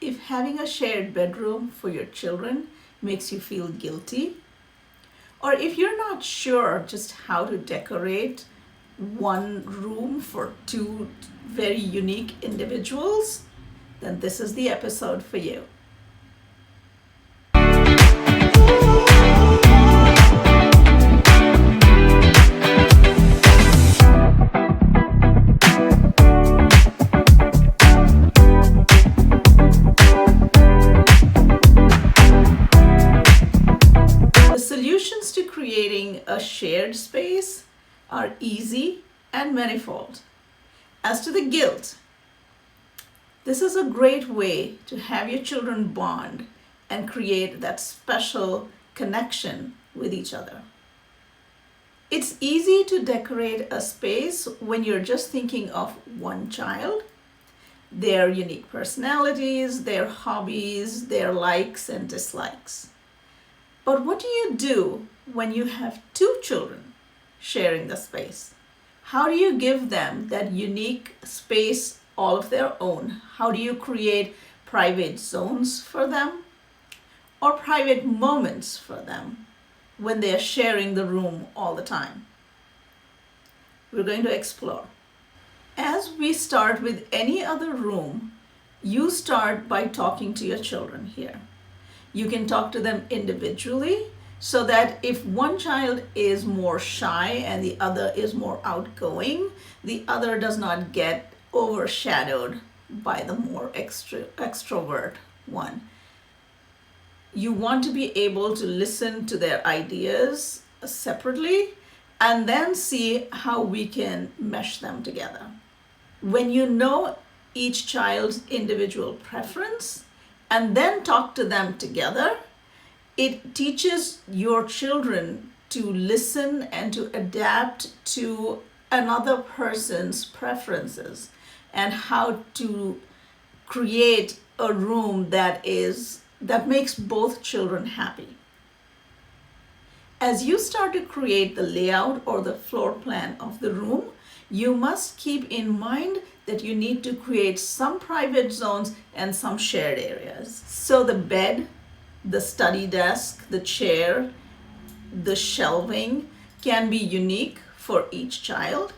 If having a shared bedroom for your children makes you feel guilty, or if you're not sure just how to decorate one room for two very unique individuals, then this is the episode for you. Solutions to creating a shared space are easy and manifold. As to the guilt, this is a great way to have your children bond and create that special connection with each other. It's easy to decorate a space when you're just thinking of one child, their unique personalities, their hobbies, their likes and dislikes. But what do you do when you have two children sharing the space? How do you give them that unique space all of their own? How do you create private zones for them or private moments for them when they're sharing the room all the time? We're going to explore. As we start with any other room, you start by talking to your children here. You can talk to them individually so that if one child is more shy and the other is more outgoing, the other does not get overshadowed by the more extrovert one. You want to be able to listen to their ideas separately and then see how we can mesh them together. When you know each child's individual preference, and then talk to them together, it teaches your children to listen and to adapt to another person's preferences and how to create a room that makes both children happy. As you start to create the layout or the floor plan of the room, you must keep in mind that you need to create some private zones and some shared areas. So the bed, the study desk, the chair, the shelving can be unique for each child.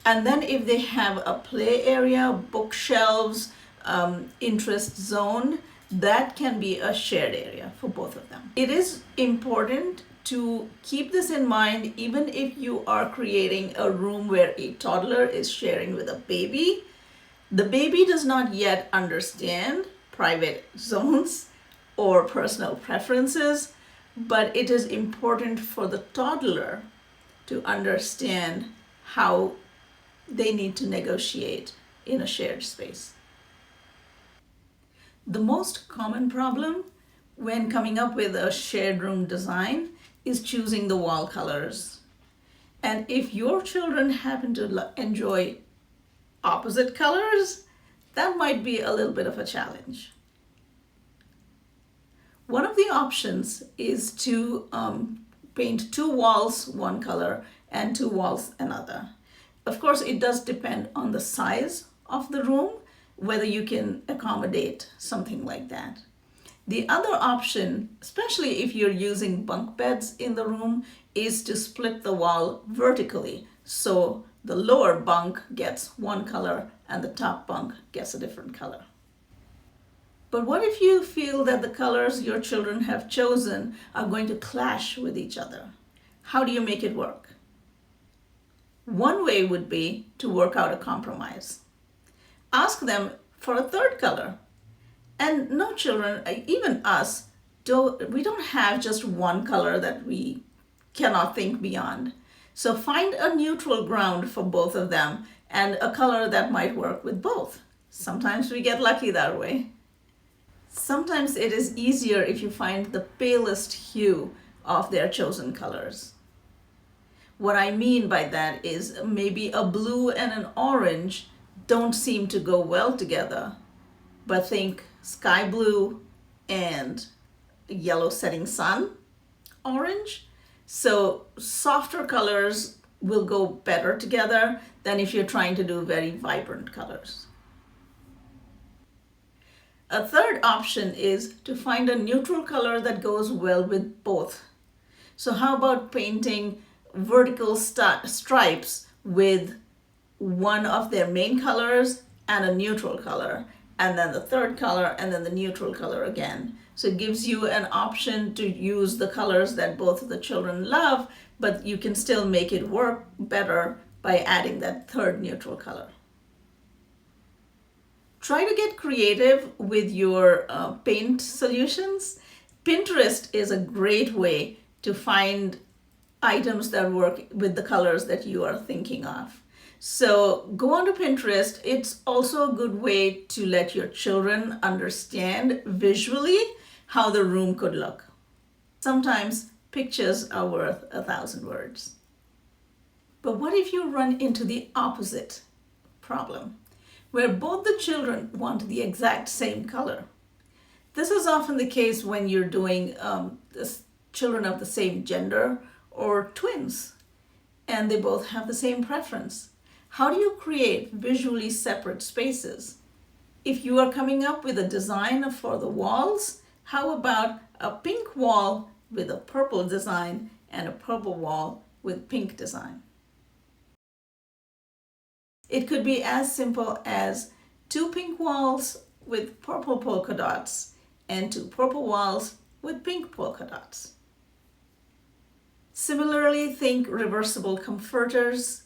And then if they have a play area, bookshelves, interest zone, that can be a shared area for both of them. It is important to keep this in mind even if you are creating a room where a toddler is sharing with a baby. The baby does not yet understand private zones or personal preferences, but it is important for the toddler to understand how they need to negotiate in a shared space. The most common problem when coming up with a shared room design is choosing the wall colors. And if your children happen to enjoy opposite colors, that might be a little bit of a challenge. One of the options is to paint two walls one color and two walls another. Of course, it does depend on the size of the room, whether you can accommodate something like that. The other option, especially if you're using bunk beds in the room, is to split the wall vertically. So the lower bunk gets one color and the top bunk gets a different color. But what if you feel that the colors your children have chosen are going to clash with each other? How do you make it work? One way would be to work out a compromise. Ask them for a third color. And no children, even us, we don't have just one color that we cannot think beyond. So find a neutral ground for both of them and a color that might work with both. Sometimes we get lucky that way. Sometimes it is easier if you find the palest hue of their chosen colors. What I mean by that is maybe a blue and an orange don't seem to go well together, but think sky blue and yellow setting sun orange. So softer colors will go better together than if you're trying to do very vibrant colors. A third option is to find a neutral color that goes well with both. So how about painting vertical stripes with one of their main colors and a neutral color, and then the third color, and then the neutral color again. So it gives you an option to use the colors that both of the children love, but you can still make it work better by adding that third neutral color. Try to get creative with your paint solutions. Pinterest is a great way to find items that work with the colors that you are thinking of. So go onto Pinterest. It's also a good way to let your children understand visually how the room could look. Sometimes pictures are worth 1,000 words. But what if you run into the opposite problem, where both the children want the exact same color? This is often the case when you're doing children of the same gender or twins, and they both have the same preference. How do you create visually separate spaces? If you are coming up with a design for the walls, how about a pink wall with a purple design and a purple wall with pink design? It could be as simple as 2 pink walls with purple polka dots and 2 purple walls with pink polka dots. Similarly, think reversible comforters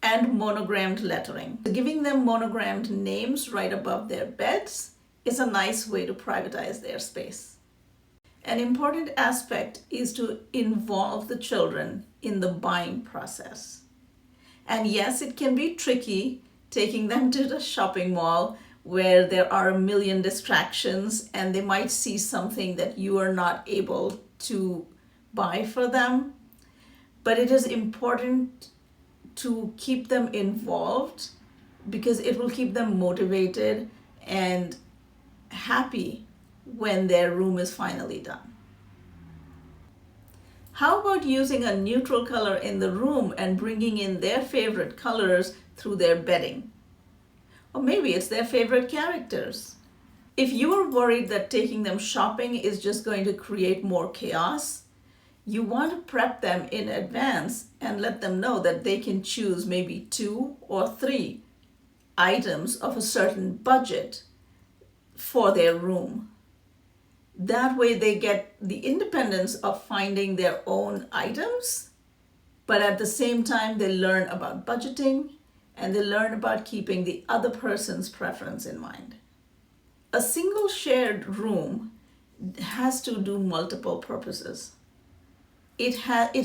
and monogrammed lettering. Giving them monogrammed names right above their beds is a nice way to privatize their space. An important aspect is to involve the children in the buying process. And yes, it can be tricky taking them to the shopping mall where there are a million distractions and they might see something that you are not able to buy for them. But it is important to keep them involved because it will keep them motivated and happy when their room is finally done. How about using a neutral color in the room and bringing in their favorite colors through their bedding? Or maybe it's their favorite characters. If you are worried that taking them shopping is just going to create more chaos, you want to prep them in advance and let them know that they can choose maybe 2 or 3 items of a certain budget for their room. That way they get the independence of finding their own items, but at the same time they learn about budgeting and they learn about keeping the other person's preference in mind. A single shared room has to do multiple purposes. It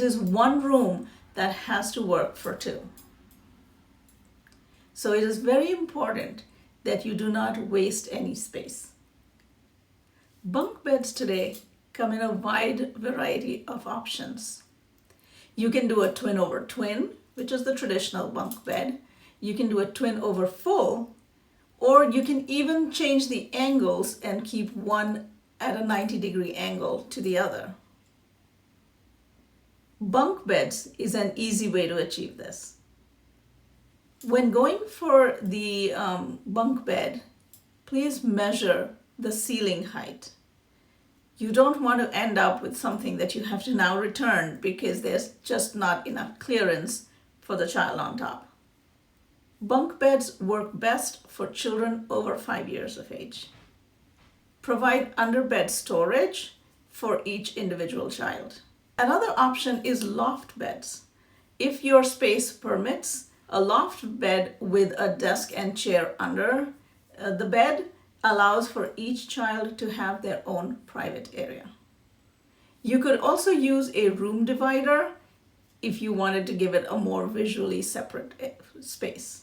is one room that has to work for 2. So it is very important that you do not waste any space. Bunk beds today come in a wide variety of options. You can do a twin over twin, which is the traditional bunk bed. You can do a twin over full, or you can even change the angles and keep one at a 90-degree angle to the other. Bunk beds is an easy way to achieve this. When going for the bunk bed, please measure the ceiling height. You don't want to end up with something that you have to now return because there's just not enough clearance for the child on top. Bunk beds work best for children over 5 years of age. Provide underbed storage for each individual child. Another option is loft beds. If your space permits, a loft bed with a desk and chair under the bed allows for each child to have their own private area. You could also use a room divider if you wanted to give it a more visually separate space.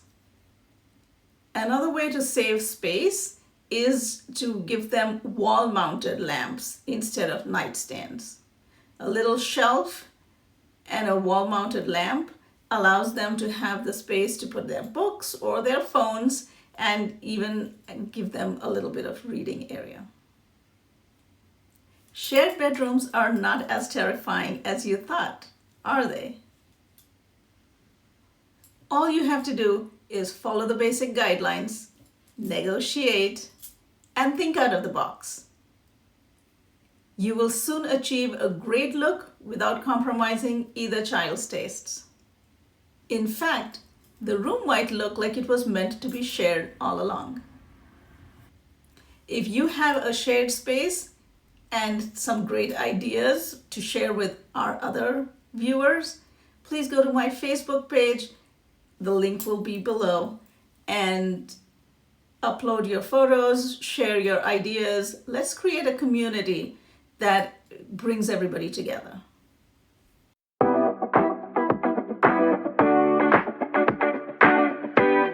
Another way to save space is to give them wall-mounted lamps instead of nightstands. A little shelf and a wall-mounted lamp allows them to have the space to put their books or their phones and even give them a little bit of reading area. Shared bedrooms are not as terrifying as you thought, are they? All you have to do is follow the basic guidelines, negotiate, and think out of the box. You will soon achieve a great look without compromising either child's tastes. In fact, the room might look like it was meant to be shared all along. If you have a shared space and some great ideas to share with our other viewers, please go to my Facebook page. The link will be below, and upload your photos, share your ideas. Let's create a community that brings everybody together.